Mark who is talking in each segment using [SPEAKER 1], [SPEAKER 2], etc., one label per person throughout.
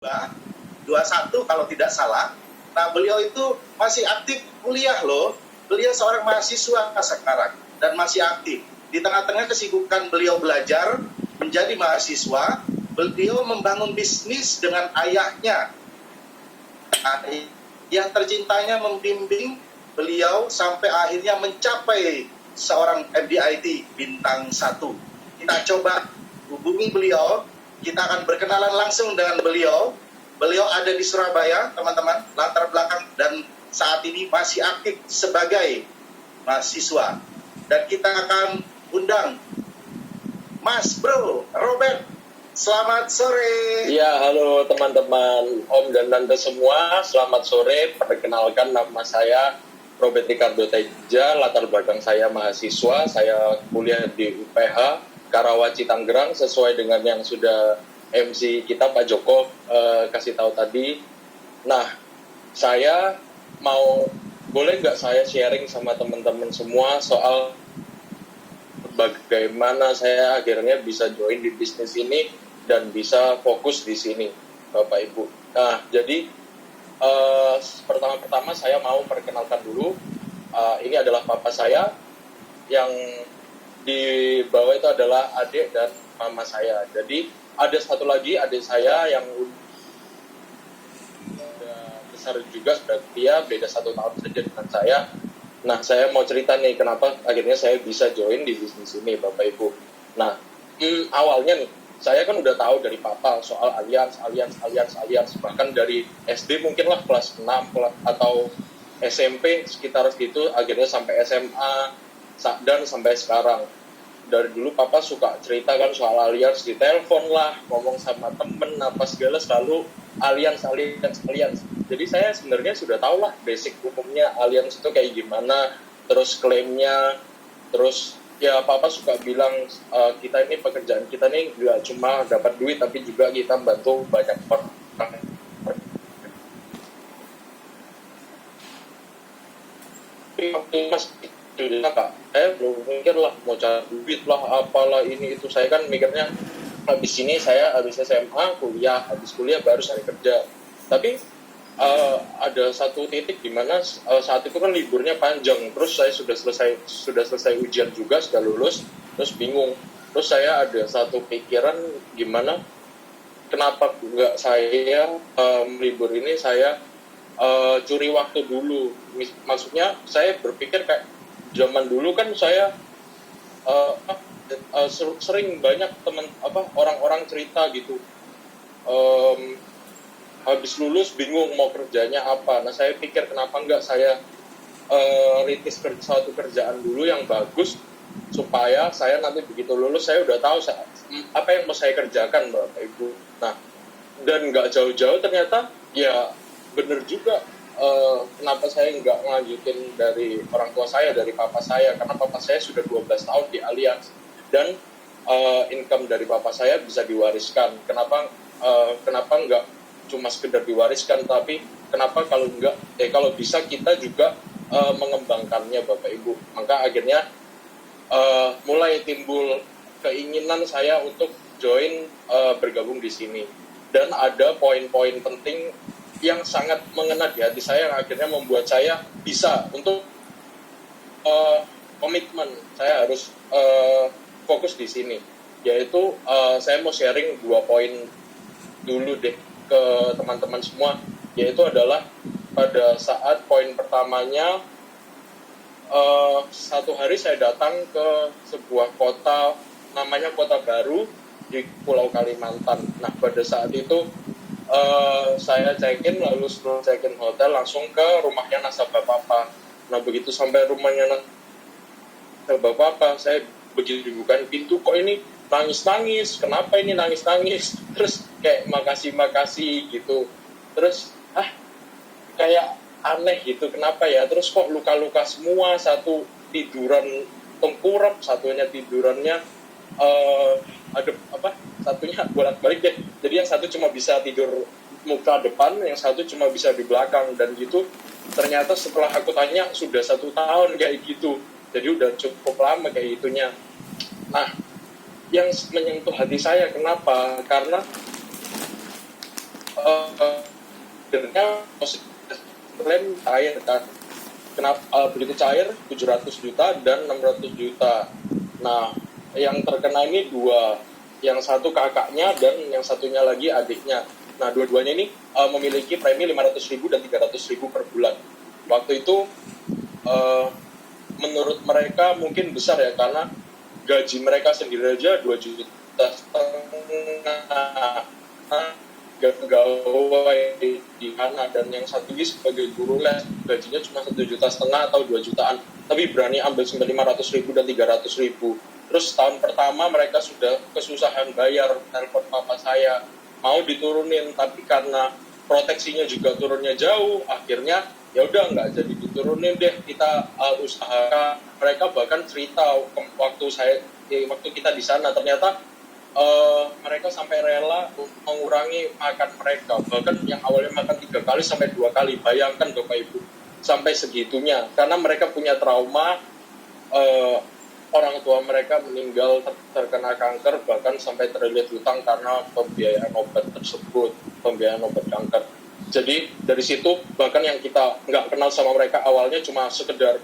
[SPEAKER 1] 21 kalau tidak salah. Nah, beliau itu masih aktif kuliah loh. Beliau seorang mahasiswa sekarang dan masih aktif. Di tengah-tengah kesibukan beliau belajar menjadi mahasiswa, beliau membangun bisnis dengan ayahnya. Yang tercintanya membimbing beliau sampai akhirnya mencapai seorang MDIT bintang 1. Kita coba hubungi beliau, kita akan berkenalan langsung dengan beliau. Beliau ada di Surabaya, teman-teman, latar belakang dan saat ini masih aktif sebagai mahasiswa. Dan kita akan undang Mas Bro Robert. Selamat sore.
[SPEAKER 2] Iya, halo teman-teman, Om dan Tante semua. Selamat sore. Perkenalkan, nama saya Robert Ricardo Teja. Latar belakang saya mahasiswa. Saya kuliah di UPH Karawaci Tangerang, sesuai dengan yang sudah MC kita Pak Joko kasih tahu tadi. Nah, saya boleh nggak saya sharing sama teman-teman semua soal bagaimana saya akhirnya bisa join di bisnis ini dan bisa fokus di sini, Bapak Ibu. Nah, jadi pertama-tama saya mau perkenalkan dulu. Ini adalah papa saya, yang di bawah itu adalah adik dan mama saya. Jadi ada satu lagi adik saya yang udah besar juga, dia beda 1 tahun saja dengan saya. Nah, saya mau cerita nih kenapa akhirnya saya bisa join di bisnis ini, Bapak Ibu. Nah, awalnya nih, saya kan udah tahu dari papa soal alians. Bahkan dari SD mungkin lah kelas 6 atau SMP sekitar segitu, akhirnya sampai SMA dan sampai sekarang. Dari dulu papa suka cerita kan soal alians di telepon lah, ngomong sama temen apa segala, selalu alians. Jadi saya sebenarnya sudah tahu lah basic umumnya alians itu kayak gimana, terus klaimnya, terus ya papa suka bilang kita ini, pekerjaan kita ini nggak cuma dapat duit tapi juga kita bantu banyak orang. Mas Kak, saya belum mikir lah mau cari duit lah, apalah ini itu. Saya kan mikirnya habis ini saya habis SMA habis kuliah baru cari kerja. Tapi ada satu titik di mana saat itu kan liburnya panjang, terus saya sudah selesai ujian juga, sudah lulus, terus bingung. Terus saya ada satu pikiran, gimana kenapa nggak saya libur ini saya curi waktu dulu. Maksudnya saya berpikir kayak zaman dulu kan saya sering banyak orang-orang cerita gitu, habis lulus bingung mau kerjanya apa. Nah, saya pikir kenapa enggak saya rintis suatu kerjaan dulu yang bagus, supaya saya nanti begitu lulus saya udah tahu apa yang mau saya kerjakan, Bapak Ibu. Nah, dan nggak jauh-jauh ternyata ya bener juga. Kenapa saya nggak ngelanjutin dari orang tua saya, dari papa saya, karena papa saya sudah 12 tahun di Allianz dan income dari papa saya bisa diwariskan. Kenapa nggak cuma sekedar diwariskan, tapi kenapa kalau bisa kita juga mengembangkannya, Bapak Ibu. Maka akhirnya mulai timbul keinginan saya untuk join, bergabung di sini. Dan ada poin-poin penting yang sangat mengena di hati saya, yang akhirnya membuat saya bisa untuk komitmen. Saya harus fokus di sini, yaitu saya mau sharing 2 poin dulu deh ke teman-teman semua, yaitu adalah pada saat poin pertamanya, satu hari saya datang ke sebuah kota, namanya Kota Baru di Pulau Kalimantan. Nah, pada saat itu saya check-in, lalu setelah check-in hotel langsung ke rumahnya nasabah papa. Nah, begitu sampai rumahnya nasabah papa, saya begitu dibukain pintu, kok ini nangis-nangis, kenapa ini nangis-nangis, terus kayak makasih gitu, terus kayak aneh gitu, kenapa ya, terus kok luka-luka semua, satu tiduran tengkurap, satunya tidurannya satunya bolak-balik deh. Jadi yang satu cuma bisa tidur muka depan, yang satu cuma bisa di belakang, dan gitu. Ternyata setelah aku tanya sudah 1 tahun kayak gitu. Jadi udah cukup lama kayak gitunya. Nah, yang menyentuh hati saya kenapa? Karena akhirnya proses klaim cair kan. Kenapa begitu cair 700 juta dan 600 juta. Nah, yang terkena ini dua, yang satu kakaknya dan yang satunya lagi adiknya. Nah, dua-duanya ini memiliki premi 500.000 dan 300.000 per bulan. Waktu itu menurut mereka mungkin besar ya, karena gaji mereka sendiri aja 2,5 juta gawai di sana, dan yang satu lagi sebagai guru les gajinya cuma 1,5 juta atau 2 jutaan, tapi berani ambil 500.000 dan 300.000. Terus tahun pertama mereka sudah kesusahan bayar, telepon papa saya mau diturunin, tapi karena proteksinya juga turunnya jauh, akhirnya ya udah nggak jadi diturunin deh, kita usaha. Mereka bahkan cerita waktu kita di sana, ternyata mereka sampai rela mengurangi makan mereka, bahkan yang awalnya makan 3 kali sampai 2 kali. Bayangkan Bapak Ibu, sampai segitunya, karena mereka punya trauma, orang tua mereka meninggal terkena kanker, bahkan sampai terlilit hutang karena pembiayaan obat tersebut, pembiayaan obat kanker. Jadi dari situ, bahkan yang kita nggak kenal sama mereka awalnya cuma sekedar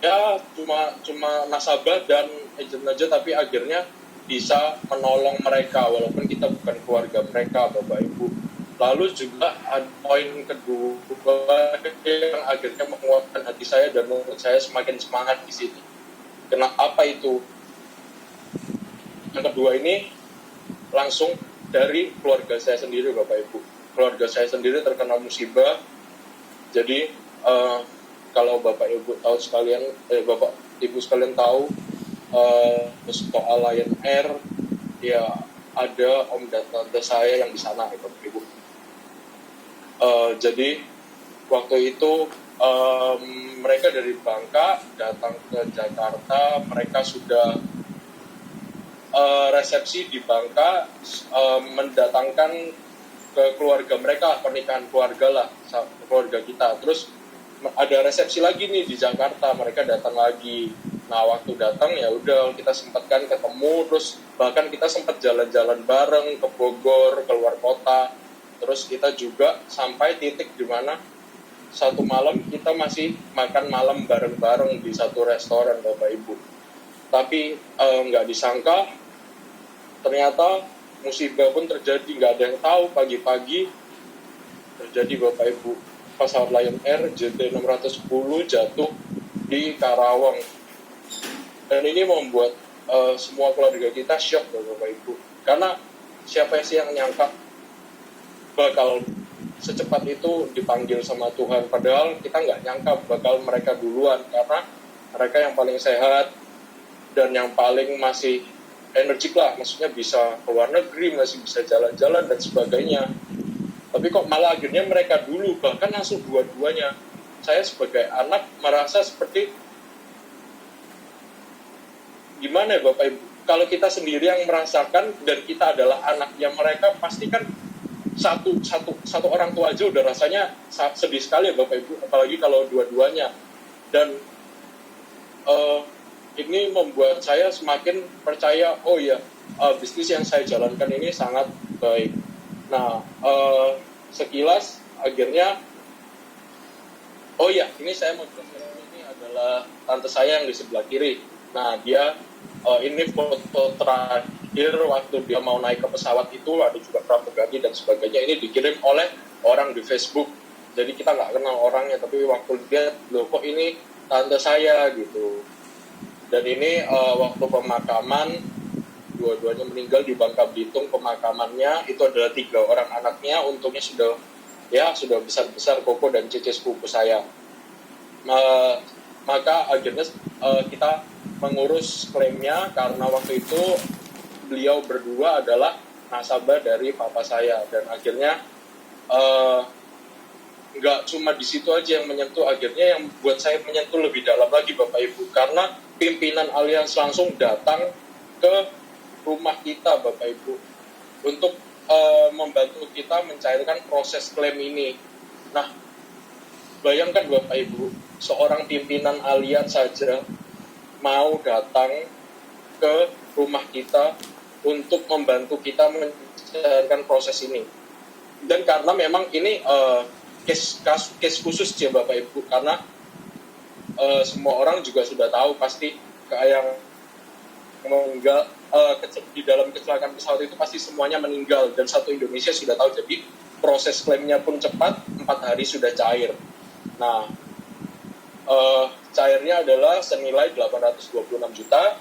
[SPEAKER 2] ya cuma nasabah dan agent aja, tapi akhirnya bisa menolong mereka walaupun kita bukan keluarga mereka, Bapak Ibu. Lalu juga ada poin kedua yang akhirnya menguatkan hati saya dan membuat saya semakin semangat di sini. Kenapa itu? Yang kedua ini langsung dari keluarga saya sendiri, Bapak Ibu. Keluarga saya sendiri terkena musibah. Jadi kalau Bapak Ibu tahu sekalian, Bapak Ibu sekalian tahu, soal Lion Air, ya ada om dan tante saya yang di sana, Bapak Ibu. Jadi waktu itu mereka dari Bangka datang ke Jakarta, mereka sudah resepsi di Bangka, mendatangkan ke keluarga mereka, pernikahan keluarga lah, keluarga kita. Terus ada resepsi lagi nih di Jakarta, mereka datang lagi. Nah, waktu datang ya udah kita sempatkan ketemu, terus bahkan kita sempat jalan-jalan bareng ke Bogor, keluar kota. Terus kita juga sampai titik di mana satu malam kita masih makan malam bareng-bareng di satu restoran, Bapak Ibu. Tapi nggak disangka ternyata musibah pun terjadi, nggak ada yang tahu. Pagi-pagi terjadi, Bapak Ibu, pesawat Lion Air JT610 jatuh di Karawang. Dan ini membuat semua keluarga kita shock, Bapak Ibu. Karena siapa sih yang nyangka bakal secepat itu dipanggil sama Tuhan. Padahal kita nggak nyangka bakal mereka duluan, karena mereka yang paling sehat dan yang paling masih energik lah. Maksudnya bisa keluar negeri, masih bisa jalan-jalan dan sebagainya. Tapi kok malah akhirnya mereka dulu, bahkan langsung dua-duanya. Saya sebagai anak merasa seperti gimana ya Bapak Ibu, kalau kita sendiri yang merasakan dan kita adalah anaknya mereka, pasti kan satu orang tua aja udah rasanya sedih sekali ya Bapak Ibu, apalagi kalau dua-duanya. Dan ini membuat saya semakin percaya, oh ya, bisnis yang saya jalankan ini sangat baik. Nah, sekilas akhirnya, oh ya, ini saya mau jelaskan, ini adalah tante saya yang di sebelah kiri. Nah, dia ini foto terakhir waktu dia mau naik ke pesawat itu, ada juga pramugari dan sebagainya. Ini dikirim oleh orang di Facebook. Jadi kita nggak kenal orangnya, tapi waktu lihat, loh kok ini tante saya gitu. Dan ini waktu pemakaman, dua-duanya meninggal di Bangka Belitung. Pemakamannya itu adalah 3 orang anaknya, untungnya sudah besar-besar, koko dan cece sepupu saya. Maka akhirnya kita mengurus klaimnya, karena waktu itu beliau berdua adalah nasabah dari papa saya. Dan akhirnya nggak cuma di situ aja yang menyentuh, akhirnya yang buat saya menyentuh lebih dalam lagi Bapak Ibu, karena pimpinan Allianz langsung datang ke rumah kita Bapak Ibu untuk membantu kita mencairkan proses klaim ini. Nah, bayangkan Bapak Ibu, seorang pimpinan Allianz saja mau datang ke rumah kita untuk membantu kita menjalankan proses ini. dan karena memang ini case khusus ya Bapak Ibu, karena semua orang juga sudah tahu pasti yang meninggal di dalam kecelakaan pesawat itu pasti semuanya meninggal, dan satu Indonesia sudah tahu. Jadi proses klaimnya pun cepat, 4 hari sudah cair. Nah, cairnya adalah senilai 826 juta.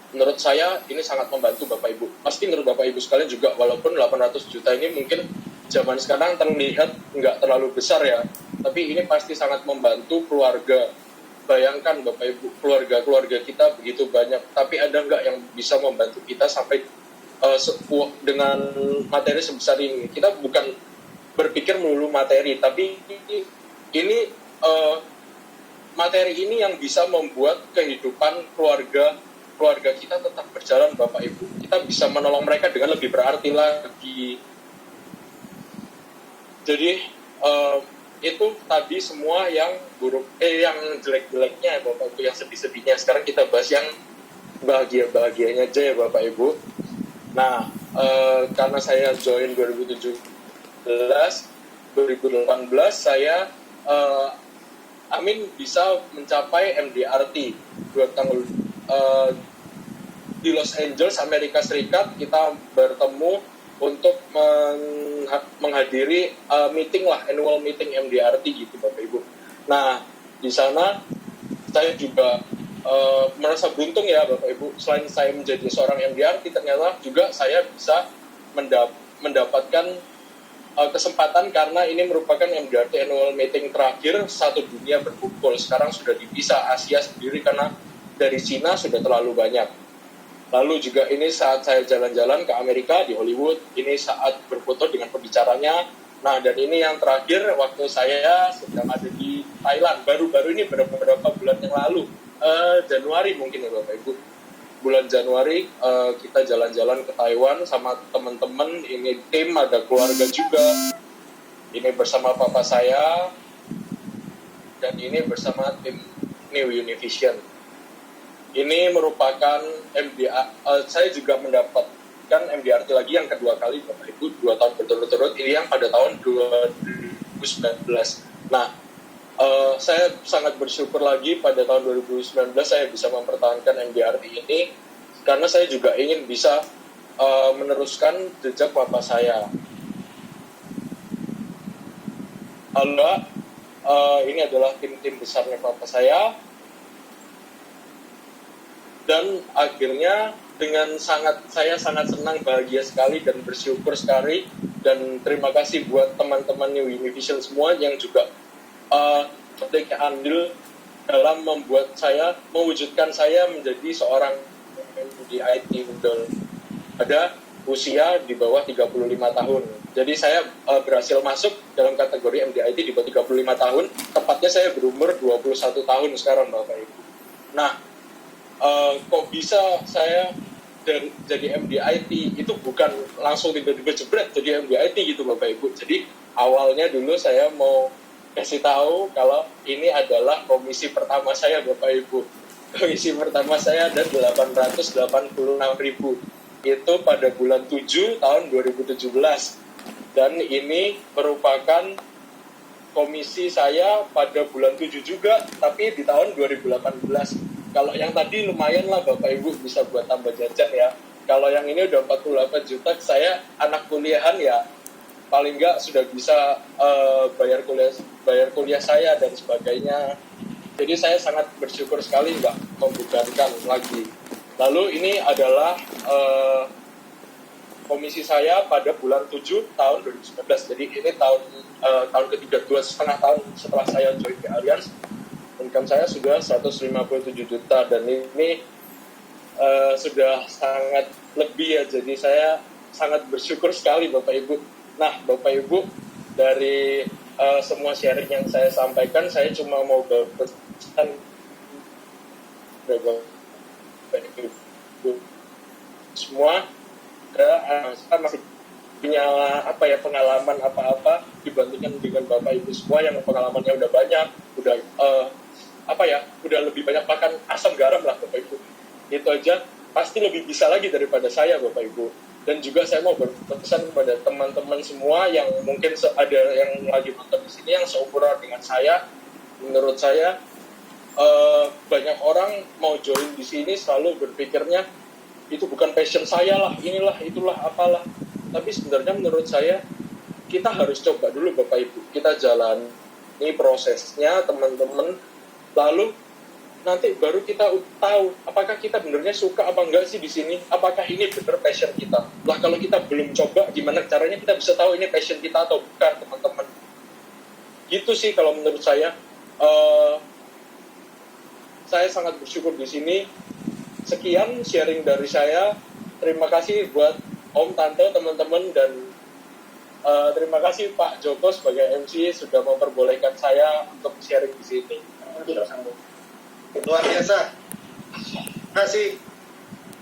[SPEAKER 2] Menurut saya ini sangat membantu Bapak Ibu. Pasti menurut Bapak Ibu sekalian juga, walaupun 800 juta ini mungkin zaman sekarang terlihat nggak terlalu besar ya, tapi ini pasti sangat membantu keluarga. Bayangkan Bapak Ibu, keluarga kita begitu banyak, tapi ada nggak yang bisa membantu kita sampai dengan materi sebesar ini? Kita bukan berpikir melulu materi, tapi ini materi ini yang bisa membuat kehidupan keluarga kita tetap berjalan Bapak Ibu. Kita bisa menolong mereka dengan lebih berarti lagi. Jadi itu tadi semua yang buruk, yang jelek-jeleknya ya Bapak Ibu, yang sedih-sedihnya. Sekarang kita bahas yang bahagia-bahagianya aja ya Bapak Ibu. Nah, karena saya join 2017, 2018 saya bisa mencapai MDRT di Los Angeles, Amerika Serikat. Kita bertemu untuk menghadiri annual meeting MDRT gitu Bapak Ibu. Nah, di sana saya juga merasa beruntung ya Bapak Ibu. Selain saya menjadi seorang MDRT, ternyata juga saya bisa mendapatkan kesempatan, karena ini merupakan MDRT annual meeting terakhir satu dunia berkumpul. Sekarang sudah dipisah Asia sendiri karena dari Cina sudah terlalu banyak. Lalu juga ini saat saya jalan-jalan ke Amerika di Hollywood, ini saat berfoto dengan pembicaranya. Nah, dan ini yang terakhir waktu saya sedang ada di Thailand, baru-baru ini beberapa bulan yang lalu, Januari mungkin ya Bapak Ibu. Bulan Januari kita jalan-jalan ke Taiwan sama teman-teman, ini tim, ada keluarga juga. Ini bersama papa saya, dan ini bersama tim New Univision. Ini merupakan saya juga mendapatkan MDRT lagi yang kedua kali Bapak Ibu, 2 tahun berturut-turut. Ini yang pada tahun 2019. Nah, saya sangat bersyukur lagi pada tahun 2019 saya bisa mempertahankan MDRT ini, karena saya juga ingin bisa meneruskan jejak bapak saya. Ini adalah tim besarnya bapak saya. Dan akhirnya saya sangat senang, bahagia sekali, dan bersyukur sekali, dan terima kasih buat teman-teman New Univision semua yang juga andil dalam mewujudkan saya menjadi seorang MDIT pada usia di bawah 35 tahun. Jadi saya berhasil masuk dalam kategori MDIT di bawah 35 tahun, tepatnya saya berumur 21 tahun sekarang Bapak Ibu. Nah, kok bisa saya jadi MDIT, itu bukan langsung tiba-tiba jebret jadi MDIT gitu Bapak Ibu. Jadi awalnya dulu saya mau kasih tahu kalau ini adalah komisi pertama saya Bapak Ibu. Komisi pertama saya ada 886.000. Itu pada bulan 7 tahun 2017. Dan ini merupakan komisi saya pada bulan 7 juga, tapi di tahun 2018. Kalau yang tadi lumayan lah Bapak Ibu, bisa buat tambah jajan ya. Kalau yang ini udah 48 juta, saya anak kuliahan ya, paling nggak sudah bisa bayar kuliah saya dan sebagainya. Jadi saya sangat bersyukur sekali nggak membebankan lagi. Lalu ini adalah komisi saya pada bulan 7 tahun 2019. Jadi ini tahun ketiga, 2,5 tahun setelah saya join di Allianz. Income saya sudah 157 juta, dan ini sudah sangat lebih ya. Jadi saya sangat bersyukur sekali Bapak Ibu. Nah Bapak Ibu, dari semua sharing yang saya sampaikan, saya cuma mau berpesan Bapak Ibu semua, masih punya pengalaman apa-apa dibandingkan dengan Bapak Ibu semua yang pengalamannya udah banyak, udah lebih banyak makan asam garam lah Bapak Ibu. Itu aja pasti lebih bisa lagi daripada saya Bapak Ibu. Dan juga saya mau berpesan kepada teman-teman semua yang mungkin ada yang lagi nonton di sini yang seumuran dengan saya. Menurut saya banyak orang mau join di sini selalu berpikirnya itu bukan passion saya lah, inilah, itulah, apalah. Tapi sebenarnya menurut saya kita harus coba dulu Bapak Ibu. Kita jalani prosesnya teman-teman. Lalu nanti baru kita tahu apakah kita benernya suka apa enggak sih di sini. Apakah ini bener passion kita. Lah kalau kita belum coba, gimana caranya kita bisa tahu ini passion kita atau bukan, teman-teman. Gitu sih kalau menurut saya. Saya sangat bersyukur di sini. Sekian sharing dari saya. Terima kasih buat Om, Tante, teman-teman, dan terima kasih Pak Joko sebagai MC sudah memperbolehkan saya untuk sharing di sini.
[SPEAKER 1] Luar biasa. Terima kasih